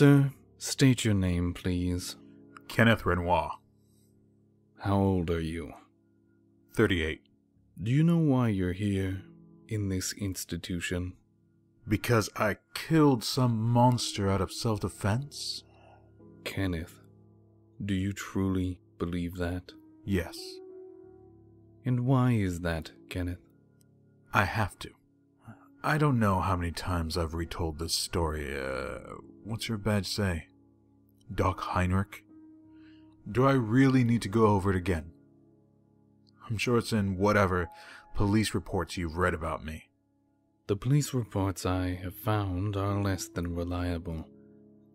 Sir, state your name, please. Kenneth Renoir. How old are you? 38. Do you know why you're here, in this institution? Because I killed some monster out of self-defense? Kenneth, do you truly believe that? Yes. And why is that, Kenneth? I have to. I don't know how many times I've retold this story. What's your badge say? Doc Heinrich? Do I really need to go over it again? I'm sure it's in whatever police reports you've read about me. The police reports I have found are less than reliable,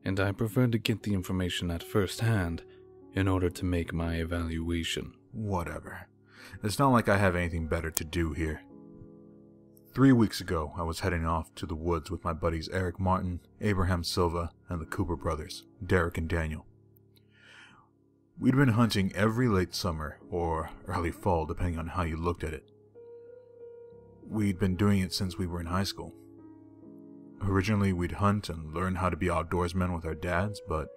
and I prefer to get the information at first hand in order to make my evaluation. Whatever. It's not like I have anything better to do here. 3 weeks ago, I was heading off to the woods with my buddies Eric Martin, Abraham Silva, and the Cooper brothers, Derek and Daniel. We'd been hunting every late summer or early fall, depending on how you looked at it. We'd been doing it since we were in high school. Originally, we'd hunt and learn how to be outdoorsmen with our dads, but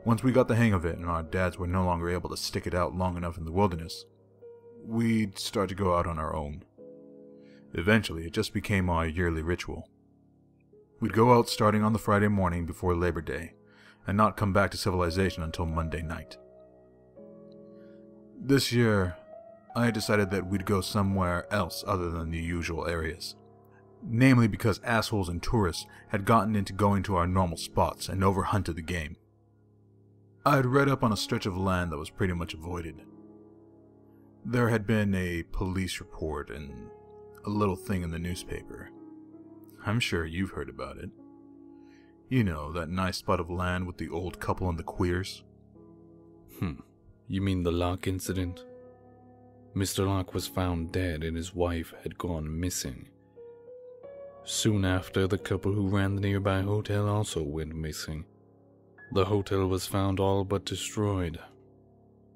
once we got the hang of it and our dads were no longer able to stick it out long enough in the wilderness, we'd start to go out on our own. Eventually, it just became our yearly ritual. We'd go out starting on the Friday morning before Labor Day, and not come back to civilization until Monday night. This year, I decided that we'd go somewhere else other than the usual areas. Namely because assholes and tourists had gotten into going to our normal spots and overhunted the game. I had read up on a stretch of land that was pretty much avoided. There had been a police report and a little thing in the newspaper. I'm sure you've heard about it. You know, that nice spot of land with the old couple and the queers. You mean the Locke incident? Mr. Locke was found dead and his wife had gone missing. Soon after, the couple who ran the nearby hotel also went missing. The hotel was found all but destroyed.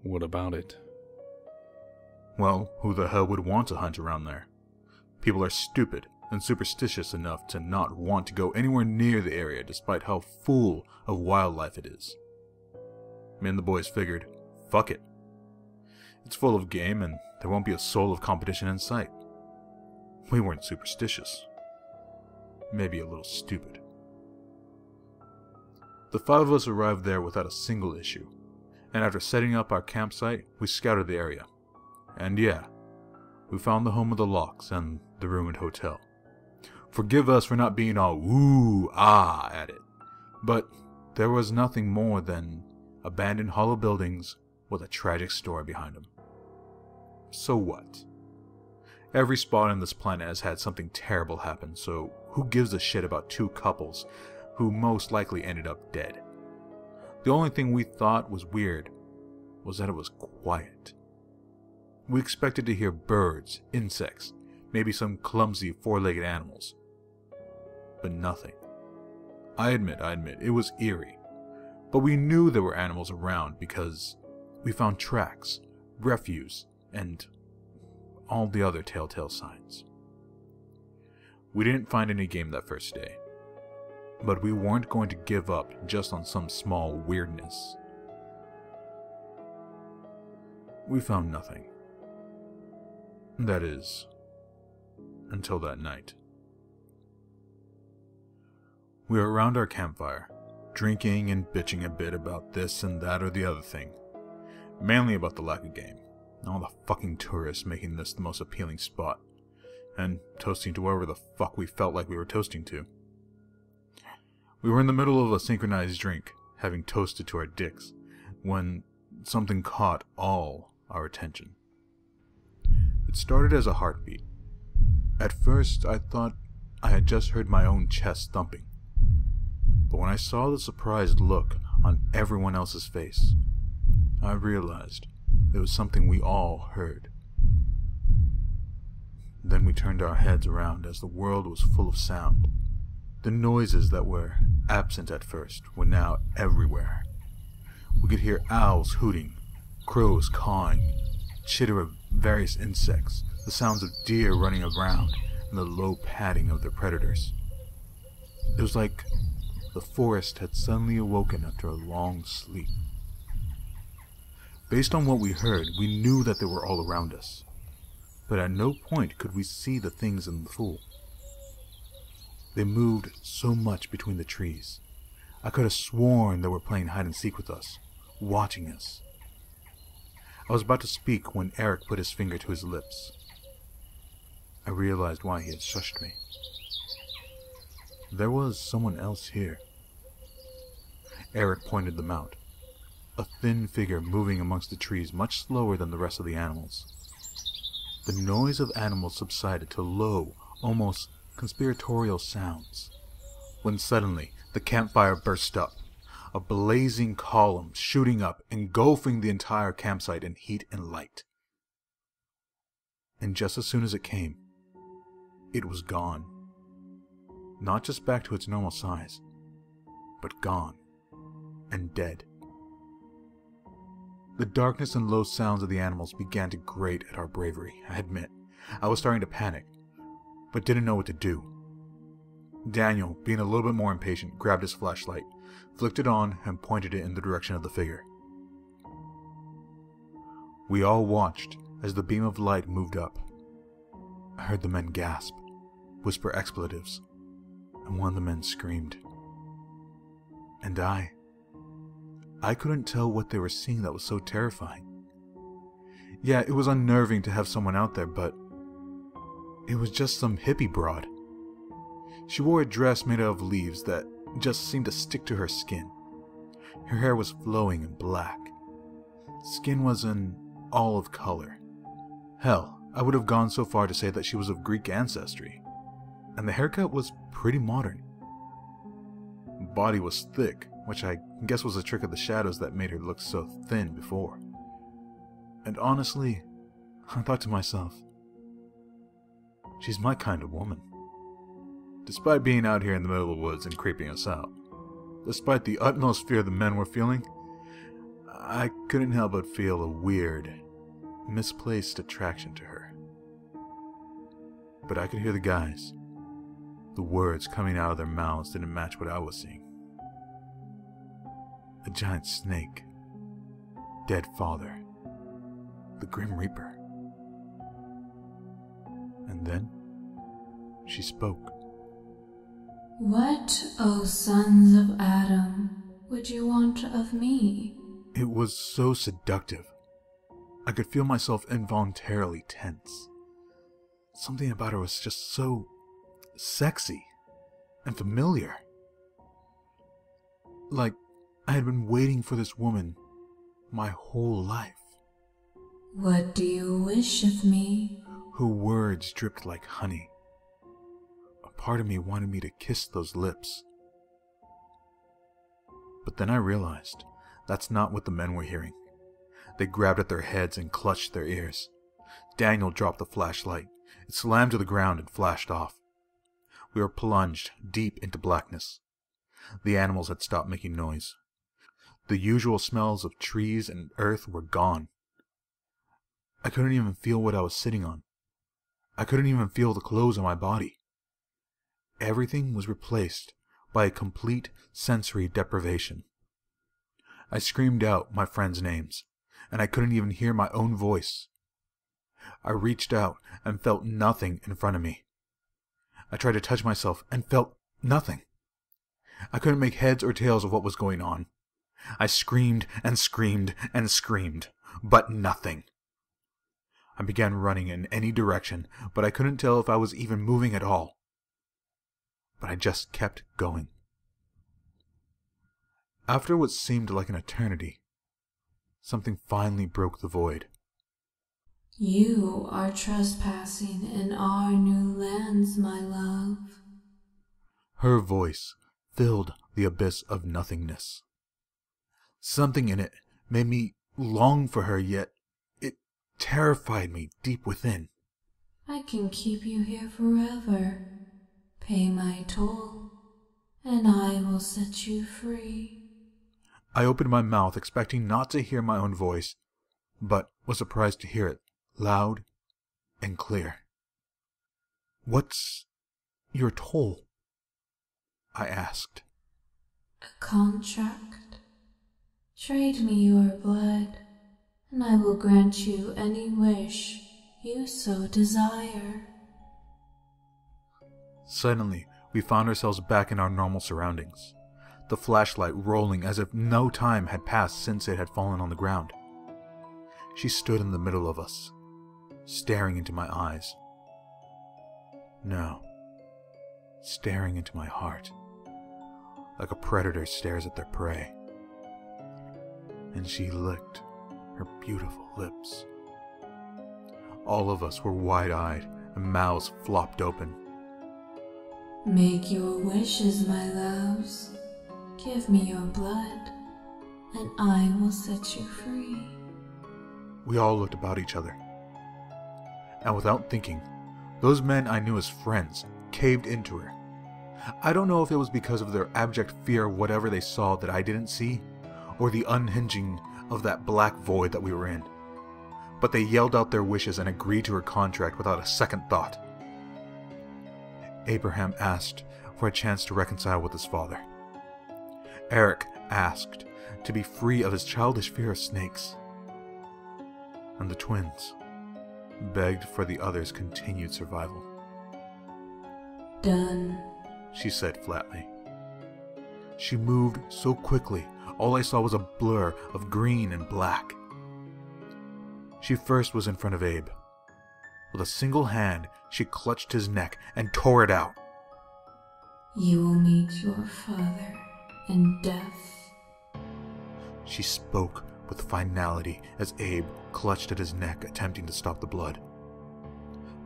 What about it? Well, who the hell would want to hunt around there? People are stupid and superstitious enough to not want to go anywhere near the area despite how full of wildlife it is. Me and the boys figured, fuck it. It's full of game and there won't be a soul of competition in sight. We weren't superstitious. Maybe a little stupid. The 5 of us arrived there without a single issue, and after setting up our campsite, we scouted the area. And yeah, we found the home of the Locks and the ruined hotel. Forgive us for not being all ooh-ah at it, but there was nothing more than abandoned hollow buildings with a tragic story behind them. So what? Every spot on this planet has had something terrible happen, so who gives a shit about 2 couples who most likely ended up dead? The only thing we thought was weird was that it was quiet. We expected to hear birds, insects, maybe some clumsy 4-legged animals. But nothing. I admit, it was eerie. But we knew there were animals around because we found tracks, refuse, and all the other telltale signs. We didn't find any game that first day, but we weren't going to give up just on some small weirdness. We found nothing. That is, until that night. We were around our campfire, drinking and bitching a bit about this and that or the other thing. Mainly about the lack of game. All the fucking tourists making this the most appealing spot. And toasting to whoever the fuck we felt like we were toasting to. We were in the middle of a synchronized drink, having toasted to our dicks, when something caught all our attention. It started as a heartbeat. At first, I thought I had just heard my own chest thumping. But when I saw the surprised look on everyone else's face, I realized it was something we all heard. Then we turned our heads around as the world was full of sound. The noises that were absent at first were now everywhere. We could hear owls hooting, crows cawing, chitter of various insects, the sounds of deer running around, and the low padding of their predators. It was like the forest had suddenly awoken after a long sleep. Based on what we heard, we knew that they were all around us, but at no point could we see the things in the pool. They moved so much between the trees. I could have sworn they were playing hide and seek with us, watching us. I was about to speak when Eric put his finger to his lips. I realized why he had shushed me. There was someone else here. Eric pointed them out. A thin figure moving amongst the trees much slower than the rest of the animals. The noise of animals subsided to low, almost conspiratorial sounds, when suddenly the campfire burst up, a blazing column shooting up, engulfing the entire campsite in heat and light. And just as soon as it came, it was gone. Not just back to its normal size, but gone and dead. The darkness and low sounds of the animals began to grate at our bravery, I admit. I was starting to panic, but didn't know what to do. Daniel, being a little bit more impatient, grabbed his flashlight, flicked it on, and pointed it in the direction of the figure. We all watched as the beam of light moved up. I heard the men gasp, whisper expletives, and one of the men screamed. And I couldn't tell what they were seeing that was so terrifying. Yeah, it was unnerving to have someone out there, but it was just some hippie broad. She wore a dress made out of leaves that just seemed to stick to her skin. Her hair was flowing and black. Skin was an olive color. Hell, I would have gone so far to say that she was of Greek ancestry. And the haircut was pretty modern. Body was thick, which I guess was a trick of the shadows that made her look so thin before. And honestly, I thought to myself, she's my kind of woman. Despite being out here in the middle of the woods and creeping us out, despite the utmost fear the men were feeling, I couldn't help but feel a weird, misplaced attraction to her. But I could hear the guys. The words coming out of their mouths didn't match what I was seeing. A giant snake, dead father, the Grim Reaper. And then she spoke. What, O sons of Adam, would you want of me? It was so seductive. I could feel myself involuntarily tense. Something about her was just so sexy and familiar. Like I had been waiting for this woman my whole life. What do you wish of me? Her words dripped like honey. A part of me wanted me to kiss those lips. But then I realized that's not what the men were hearing. They grabbed at their heads and clutched their ears. Daniel dropped the flashlight. It slammed to the ground and flashed off. We were plunged deep into blackness. The animals had stopped making noise. The usual smells of trees and earth were gone. I couldn't even feel what I was sitting on. I couldn't even feel the clothes on my body. Everything was replaced by a complete sensory deprivation. I screamed out my friends' names, and I couldn't even hear my own voice. I reached out and felt nothing in front of me. I tried to touch myself and felt nothing. I couldn't make heads or tails of what was going on. I screamed and screamed and screamed, but nothing. I began running in any direction, but I couldn't tell if I was even moving at all. But I just kept going. After what seemed like an eternity, something finally broke the void. You are trespassing in our new lands, my love. Her voice filled the abyss of nothingness. Something in it made me long for her, yet it terrified me deep within. I can keep you here forever. Pay my toll, and I will set you free. I opened my mouth, expecting not to hear my own voice, but was surprised to hear it, loud and clear. "What's your toll?" I asked. A contract? Trade me your blood, and I will grant you any wish you so desire. Suddenly, we found ourselves back in our normal surroundings, the flashlight rolling as if no time had passed since it had fallen on the ground. She stood in the middle of us, staring into my eyes. No, staring into my heart, like a predator stares at their prey. And she licked her beautiful lips. All of us were wide-eyed and mouths flopped open. Make your wishes, my loves. Give me your blood, and I will set you free. We all looked about each other. And without thinking, those men I knew as friends caved into her. I don't know if it was because of their abject fear of whatever they saw that I didn't see, or the unhinging of that black void that we were in. But they yelled out their wishes and agreed to her contract without a second thought. Abraham asked for a chance to reconcile with his father. Eric asked to be free of his childish fear of snakes. And the twins begged for the others' continued survival. Done, she said flatly. She moved so quickly, all I saw was a blur of green and black. She first was in front of Abe. With a single hand, she clutched his neck and tore it out. You will meet your father in death. She spoke with finality as Abe clutched at his neck, attempting to stop the blood.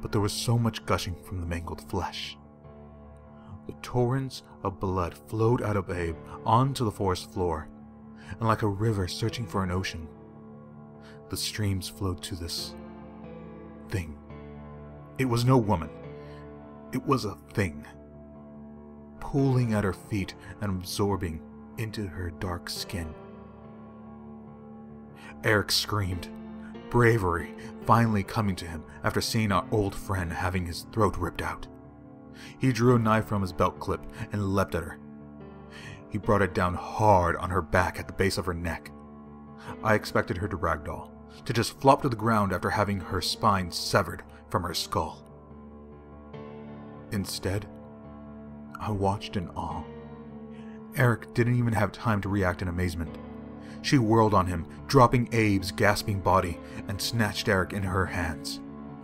But there was so much gushing from the mangled flesh. The torrents of blood flowed out of Abe onto the forest floor, and like a river searching for an ocean, the streams flowed to this thing. It was no woman. It was a thing, pooling at her feet and absorbing into her dark skin. Eric screamed, bravery finally coming to him after seeing our old friend having his throat ripped out. He drew a knife from his belt clip and leapt at her. He brought it down hard on her back at the base of her neck. I expected her to ragdoll, to just flop to the ground after having her spine severed from her skull. Instead, I watched in awe. Eric didn't even have time to react in amazement. She whirled on him, dropping Abe's gasping body, and snatched Eric in her hands.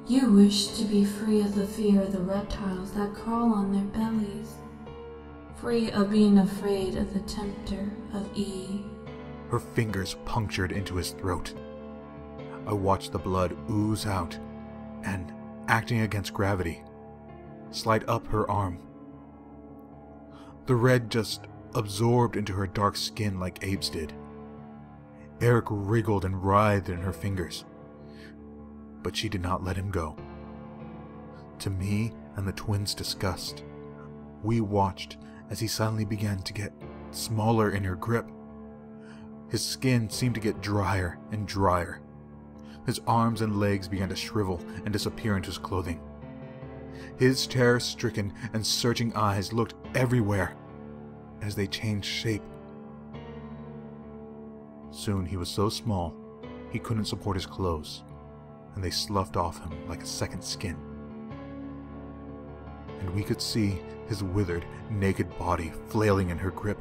You wish to be free of the fear of the reptiles that crawl on their bellies. Free of being afraid of the tempter of Eve. Her fingers punctured into his throat. I watched the blood ooze out, and, acting against gravity, slide up her arm. The red just absorbed into her dark skin like Abe's did. Eric wriggled and writhed in her fingers, but she did not let him go. To me and the twins' disgust, we watched as he suddenly began to get smaller in her grip. His skin seemed to get drier and drier. His arms and legs began to shrivel and disappear into his clothing. His terror-stricken and searching eyes looked everywhere as they changed shape. Soon he was so small he couldn't support his clothes, and they sloughed off him like a second skin. And we could see his withered, naked body flailing in her grip.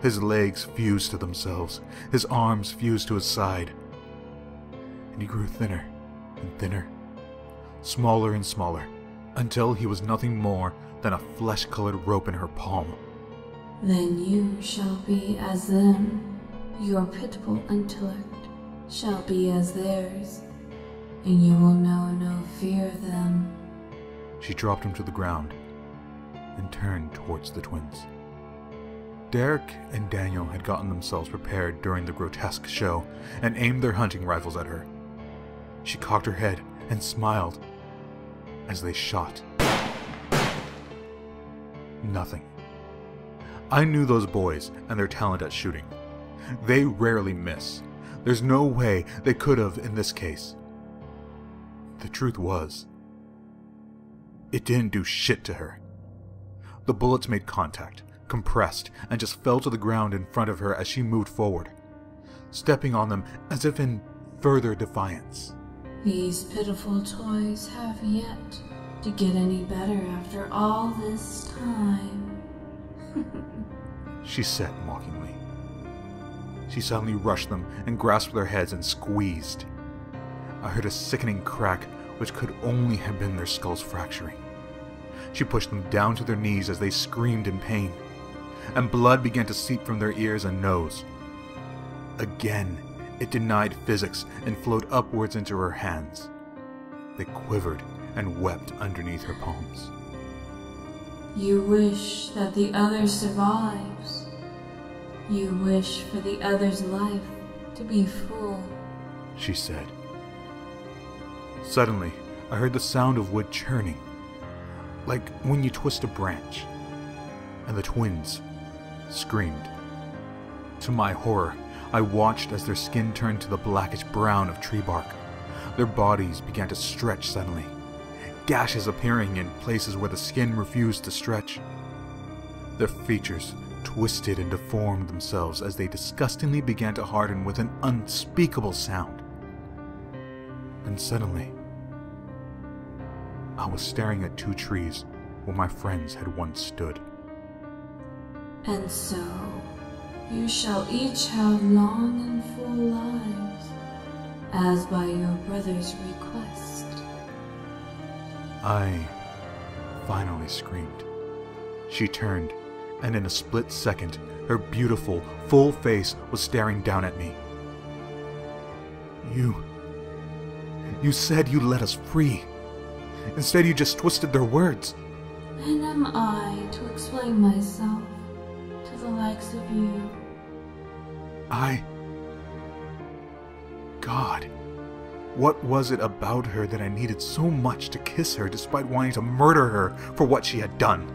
His legs fused to themselves, his arms fused to his side, and he grew thinner and thinner, smaller and smaller, until he was nothing more than a flesh-colored rope in her palm. Then you shall be as them. Your pitiful intellect shall be as theirs, and you will know no fear of them. She dropped him to the ground and turned towards the twins. Derek and Daniel had gotten themselves prepared during the grotesque show and aimed their hunting rifles at her. She cocked her head and smiled as they shot. Nothing. I knew those boys and their talent at shooting. They rarely miss. There's no way they could have in this case. The truth was, it didn't do shit to her. The bullets made contact, compressed, and just fell to the ground in front of her as she moved forward, stepping on them as if in further defiance. These pitiful toys have yet to get any better after all this time. She said mockingly. She suddenly rushed them and grasped their heads and squeezed. I heard a sickening crack which could only have been their skulls fracturing. She pushed them down to their knees as they screamed in pain, and blood began to seep from their ears and nose. Again, it denied physics and flowed upwards into her hands. They quivered and wept underneath her palms. You wish that the other survives. You wish for the other's life to be full, she said. Suddenly, I heard the sound of wood churning, like when you twist a branch, and the twins screamed. To my horror, I watched as their skin turned to the blackish brown of tree bark. Their bodies began to stretch suddenly, gashes appearing in places where the skin refused to stretch. Their features twisted and deformed themselves as they disgustingly began to harden with an unspeakable sound. And suddenly, I was staring at two trees where my friends had once stood. and so you shall each have long and full lives, as by your brother's request. I finally screamed. She turned, and in a split second, her beautiful, full face was staring down at me. You said you let us free. Instead, you just twisted their words. And am I to explain myself to the likes of you? God, what was it about her that I needed so much to kiss her despite wanting to murder her for what she had done?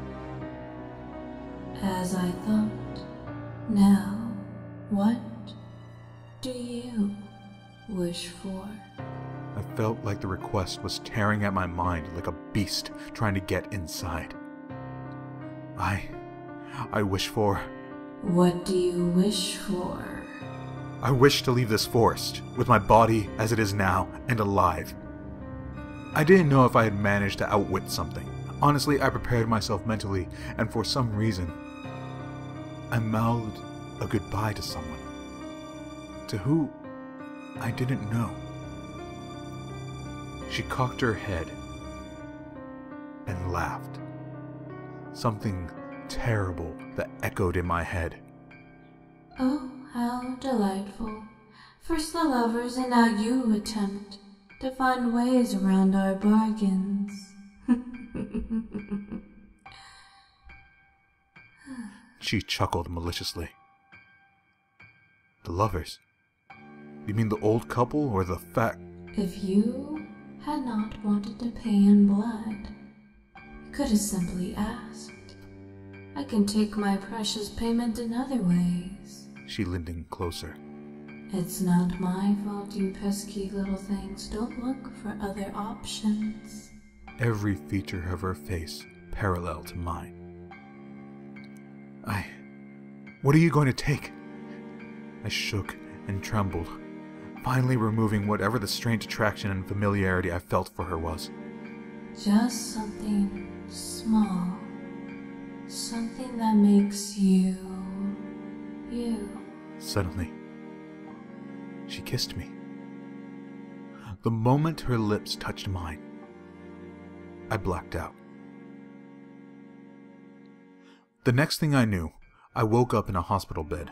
As I thought. Now, what do you wish for? I felt like the request was tearing at my mind like a beast trying to get inside. I wish for... What do you wish for? I wish to leave this forest, with my body as it is now, and alive. I didn't know if I had managed to outwit something. Honestly, I prepared myself mentally, and for some reason, I mouthed a goodbye to someone. To who I didn't know. She cocked her head and laughed. Something terrible that echoed in my head. Oh, how delightful. First the lovers, and now you attempt to find ways around our bargains. She chuckled maliciously. The lovers? You mean the old couple or the fat... If you had not wanted to pay in blood, you could have simply asked. I can take my precious payment in other ways. She leaned in closer. It's not my fault you pesky little things don't look for other options. Every feature of her face parallel to mine. What are you going to take? I shook and trembled, finally removing whatever the strange attraction and familiarity I felt for her was. Just something small. Something that makes you, you. Suddenly, she kissed me. The moment her lips touched mine, I blacked out. The next thing I knew, I woke up in a hospital bed,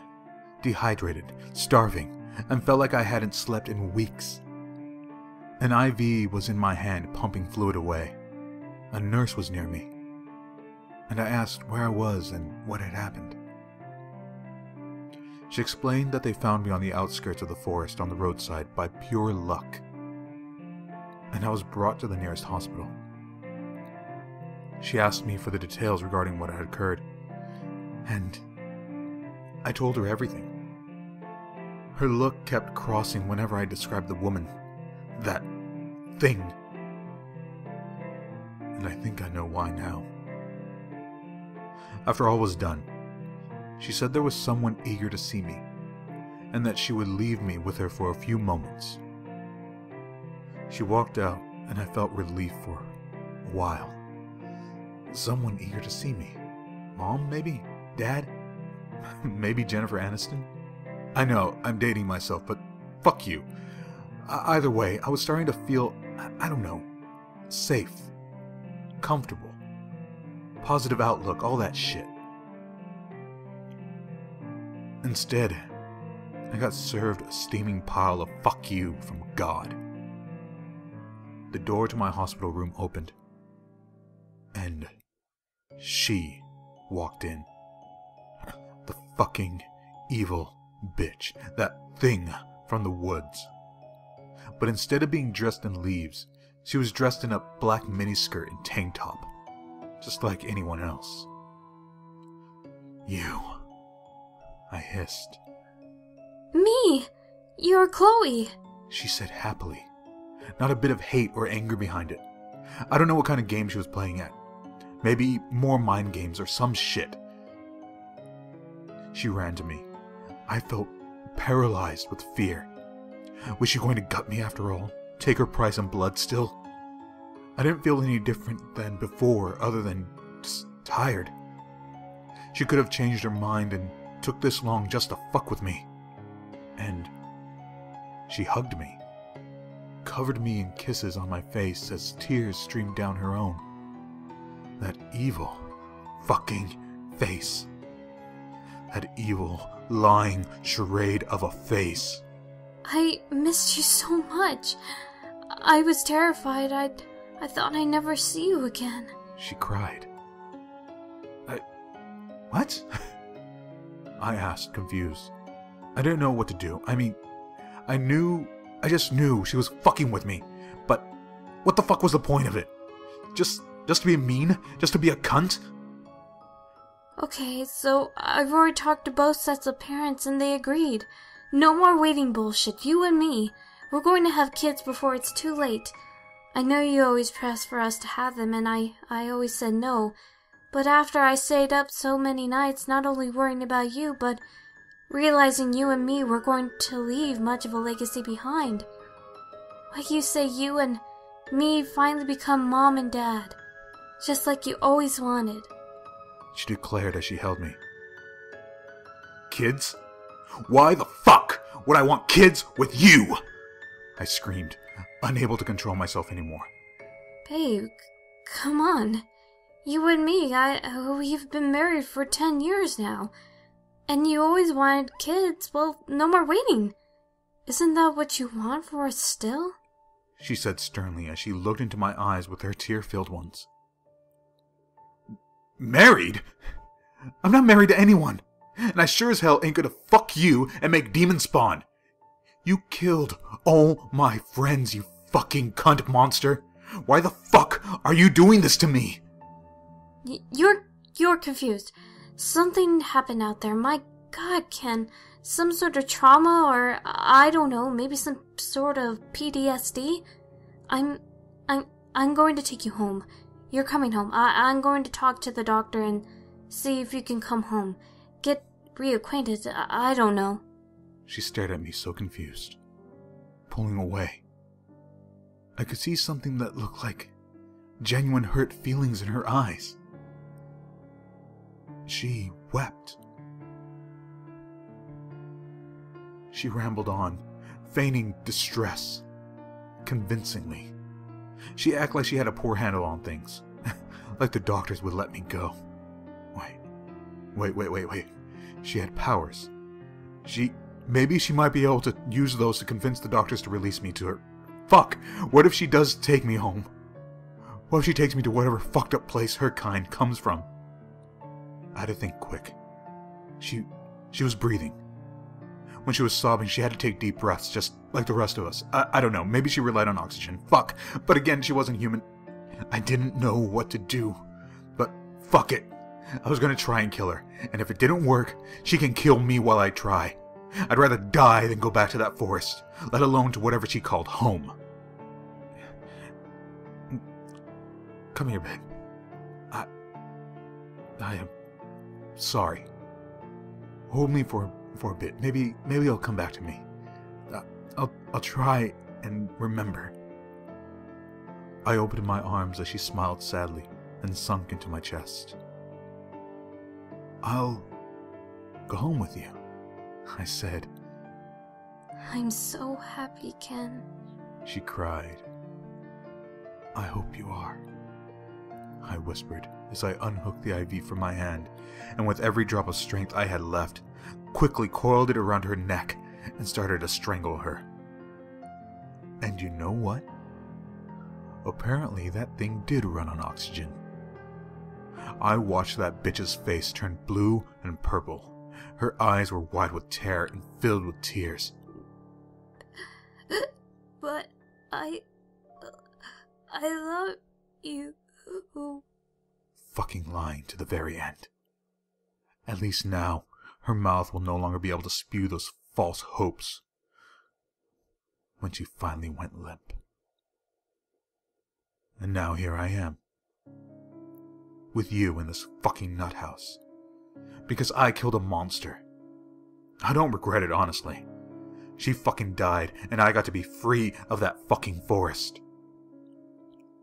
dehydrated, starving, and felt like I hadn't slept in weeks. An IV was in my hand, pumping fluid away. A nurse was near me, and I asked where I was and what had happened. She explained that they found me on the outskirts of the forest on the roadside by pure luck, and I was brought to the nearest hospital. She asked me for the details regarding what had occurred, and I told her everything. Her look kept crossing whenever I described the woman, that thing, and I think I know why now. After all was done, She said there was someone eager to see me, and that she would leave me with her for a few moments. She walked out, and I felt relief for a while. Someone eager to see me. Mom, maybe? Dad? Maybe Jennifer Aniston? I know, I'm dating myself, but fuck you. Either way, I was starting to feel, I don't know, safe, comfortable, positive outlook, all that shit. Instead, I got served a steaming pile of fuck you from God. The door to my hospital room opened, and she walked in. The fucking evil bitch, that thing from the woods. But instead of being dressed in leaves, she was dressed in a black miniskirt and tank top, just like anyone else. You, I hissed. Me! You're Chloe! She said happily, not a bit of hate or anger behind it. I don't know what kind of game she was playing at. Maybe more mind games or some shit. She ran to me. I felt paralyzed with fear. Was she going to gut me after all? Take her price in blood still? I didn't feel any different than before, other than just tired. She could have changed her mind and took this long just to fuck with me. And she hugged me, covered me in kisses on my face as tears streamed down her own. That evil fucking face. That evil, lying charade of a face. I missed you so much. I was terrified. I thought I'd never see you again. She cried. What? I asked, confused. I didn't know what to do. I mean, I just knew she was fucking with me. But what the fuck was the point of it? Just to be mean? Just to be a cunt? Okay, so I've already talked to both sets of parents and they agreed. No more waiting bullshit, you and me. We're going to have kids before it's too late. I know you always pressed for us to have them, and I always said no. But after I stayed up so many nights, not only worrying about you, but realizing you and me were going to leave much of a legacy behind. Like you say, you and me finally become mom and dad. Just like you always wanted. She declared as she held me. Kids? Why the fuck would I want kids with you? I screamed, unable to control myself anymore. Babe, come on. You and me, we've been married for 10 years now. And you always wanted kids. Well, no more waiting. Isn't that what you want for us still? She said sternly as she looked into my eyes with her tear-filled ones. Married? I'm not married to anyone. And I sure as hell ain't gonna fuck you and make demons spawn. You killed all my friends, you fucking cunt monster. Why the fuck are you doing this to me? You're confused. Something happened out there. My God, Ken. Some sort of trauma or, I don't know, maybe some sort of PTSD? I'm going to take you home. You're coming home. I'm going to talk to the doctor and see if you can come home. Get reacquainted. I don't know. She stared at me so confused, pulling away. I could see something that looked like genuine hurt feelings in her eyes. She wept. She rambled on, feigning distress, convincingly. She acted like she had a poor handle on things, like the doctors would let me go. Wait. She had powers. Maybe she might be able to use those to convince the doctors to release me to her. Fuck! What if she does take me home? What if she takes me to whatever fucked up place her kind comes from? I had to think quick. She was breathing. When she was sobbing, she had to take deep breaths, just like the rest of us. I don't know, maybe she relied on oxygen. Fuck! But again, she wasn't human. I didn't know what to do. But fuck it. I was gonna try and kill her, and if it didn't work, she can kill me while I try. I'd rather die than go back to that forest, let alone to whatever she called home. Come here, babe. I am sorry. Hold me for a bit. Maybe it'll come back to me. I'll try and remember. I opened my arms as she smiled sadly and sunk into my chest. I'll go home with you, I said. I'm so happy, Ken. She cried. I hope you are, I whispered as I unhooked the IV from my hand, and with every drop of strength I had left, quickly coiled it around her neck and started to strangle her. And you know what? Apparently that thing did run on oxygen. I watched that bitch's face turn blue and purple. Her eyes were wide with terror and filled with tears. But I love you. Fucking lying to the very end. At least now, her mouth will no longer be able to spew those false hopes. When she finally went limp. And now here I am. With you in this fucking nut house. Because I killed a monster. I don't regret it, honestly. She fucking died, and I got to be free of that fucking forest.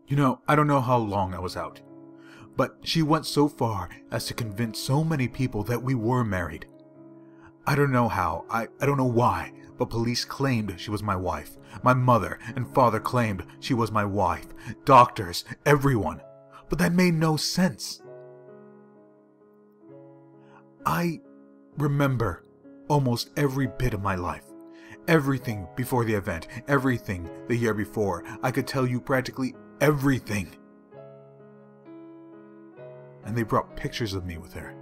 You know, I don't know how long I was out. But she went so far as to convince so many people that we were married. I don't know how, I don't know why, but police claimed she was my wife. My mother and father claimed she was my wife. Doctors, everyone. But that made no sense. I remember almost every bit of my life. Everything before the event, everything the year before. I could tell you practically everything. And they brought pictures of me with her.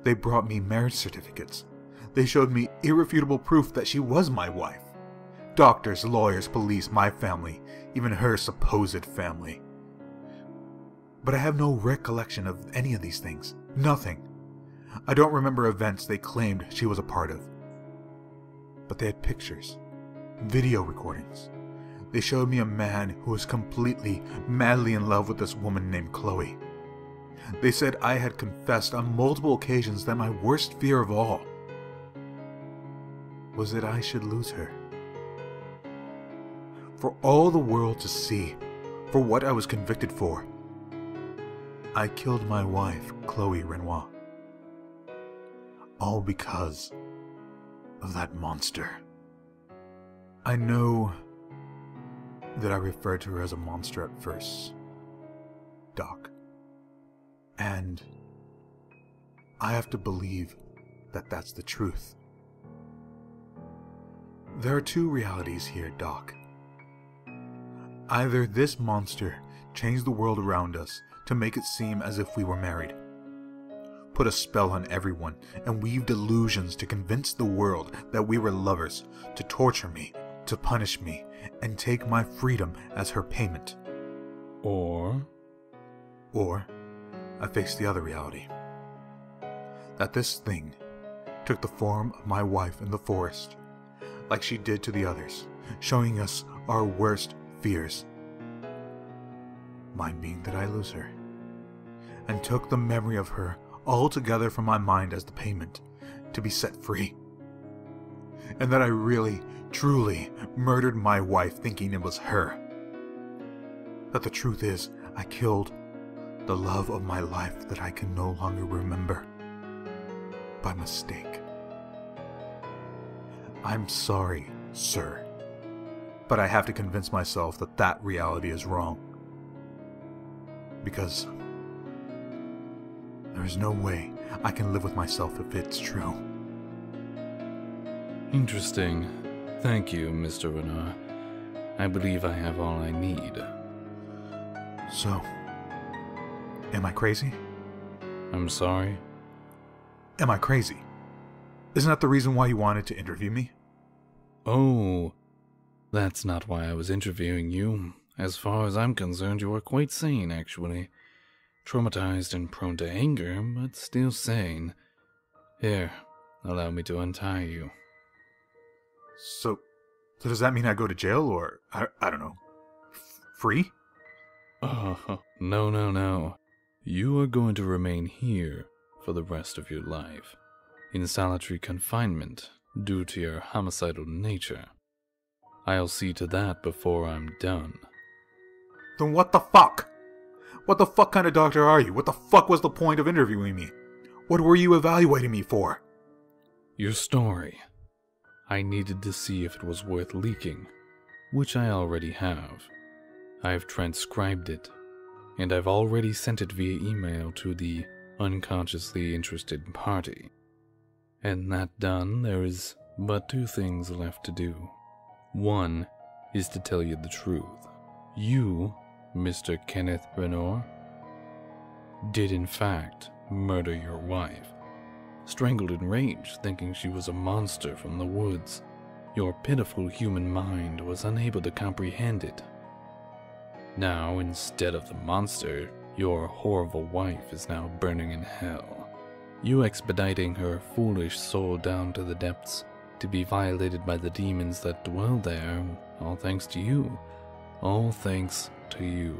They brought me marriage certificates. They showed me irrefutable proof that she was my wife. Doctors, lawyers, police, my family, even her supposed family. But I have no recollection of any of these things. Nothing. I don't remember events they claimed she was a part of. But they had pictures, video recordings. They showed me a man who was completely, madly in love with this woman named Chloe. They said I had confessed on multiple occasions that my worst fear of all was that I should lose her. For all the world to see, for what I was convicted for, I killed my wife, Chloe Renoir. All because of that monster. I know that I referred to her as a monster at first, Doc. And I have to believe that that's the truth. There are two realities here, Doc. Either this monster changed the world around us to make it seem as if we were married, put a spell on everyone, and weave delusions to convince the world that we were lovers, to torture me, to punish me, and take my freedom as her payment. Or I face the other reality. That this thing took the form of my wife in the forest, like she did to the others, showing us our worst fears. Mine being that I lose her, and took the memory of her altogether from my mind as the payment to be set free. And that I really, truly murdered my wife thinking it was her. That the truth is, I killed the love of my life that I can no longer remember. By mistake. I'm sorry, sir. But I have to convince myself that that reality is wrong. Because there is no way I can live with myself if it's true. Interesting. Thank you, Mr. Renard. I believe I have all I need. So, am I crazy? I'm sorry? Am I crazy? Isn't that the reason why you wanted to interview me? Oh, that's not why I was interviewing you. As far as I'm concerned, you are quite sane, actually. Traumatized and prone to anger, but still sane. Here, allow me to untie you. So does that mean I go to jail or, I don't know, free? Oh, no. You are going to remain here for the rest of your life. in solitary confinement due to your homicidal nature. I'll see to that before I'm done. Then what the fuck? What the fuck kind of doctor are you? What the fuck was the point of interviewing me? What were you evaluating me for? Your story. I needed to see if it was worth leaking, which I already have. I've transcribed it, and I've already sent it via email to the unconsciously interested party. And that done, there is but 2 things left to do. One is to tell you the truth. You, Mr. Kenneth Renor, did in fact murder your wife. Strangled in rage, thinking she was a monster from the woods. Your pitiful human mind was unable to comprehend it. Now, instead of the monster, your horrible wife is now burning in hell. You expediting her foolish soul down to the depths, to be violated by the demons that dwell there, all thanks to you. All thanks to you.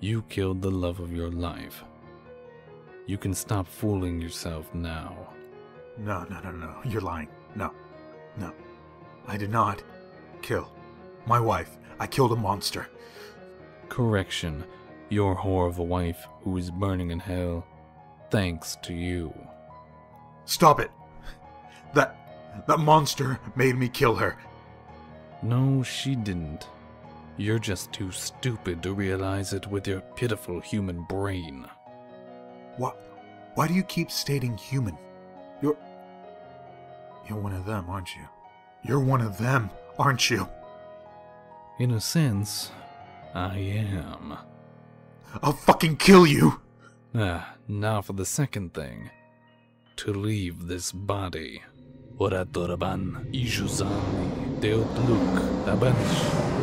You killed the love of your life. You can stop fooling yourself now. No. You're lying. No. I did not kill my wife. I killed a monster. Correction. Your horrible wife, who is burning in hell, thanks to you. Stop it! That monster made me kill her. No, she didn't. You're just too stupid to realize it with your pitiful human brain. Why do you keep stating human? You're one of them, aren't you? You're one of them, aren't you? In a sense, I am. I'll fucking kill you! Now for the second thing. To leave this body. Oratoraban Ijuzani Deotluk Abanish.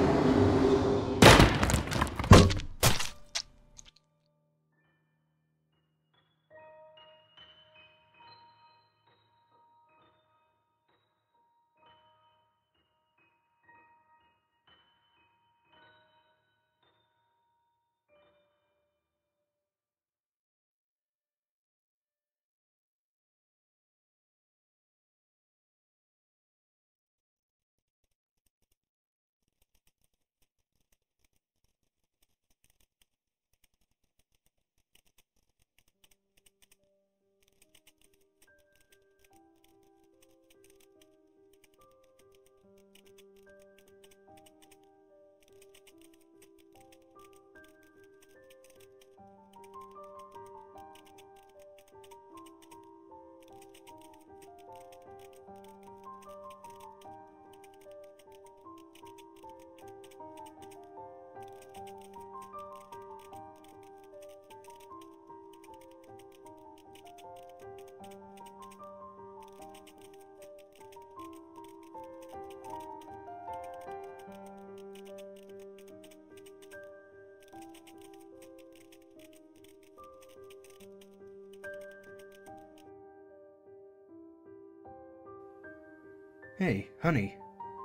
Hey, honey,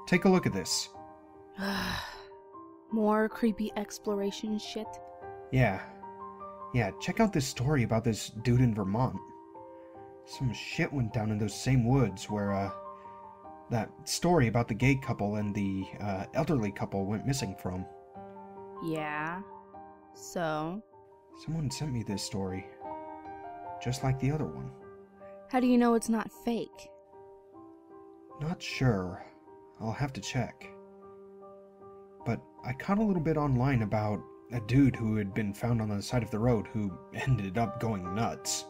take a look at this. More creepy exploration shit? Yeah, check out this story about this dude in Vermont. Some shit went down in those same woods where, that story about the gay couple and the, elderly couple went missing from. Yeah. So? Someone sent me this story. Just like the other one. How do you know it's not fake? Not sure. I'll have to check. But I caught a little bit online about a dude who had been found on the side of the road who ended up going nuts.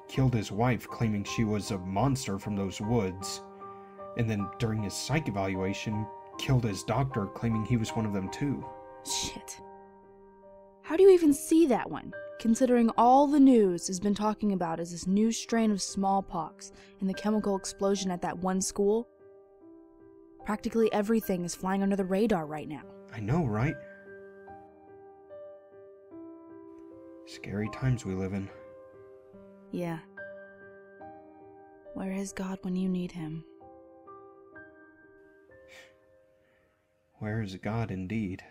Killed his wife claiming she was a monster from those woods. And then during his psych evaluation, killed his doctor claiming he was one of them too. Shit. How do you even see that one? Considering all the news has been talking about is this new strain of smallpox and the chemical explosion at that one school. Practically everything is flying under the radar right now. I know, right? Scary times we live in. Yeah. Where is God when you need him? Where is God indeed?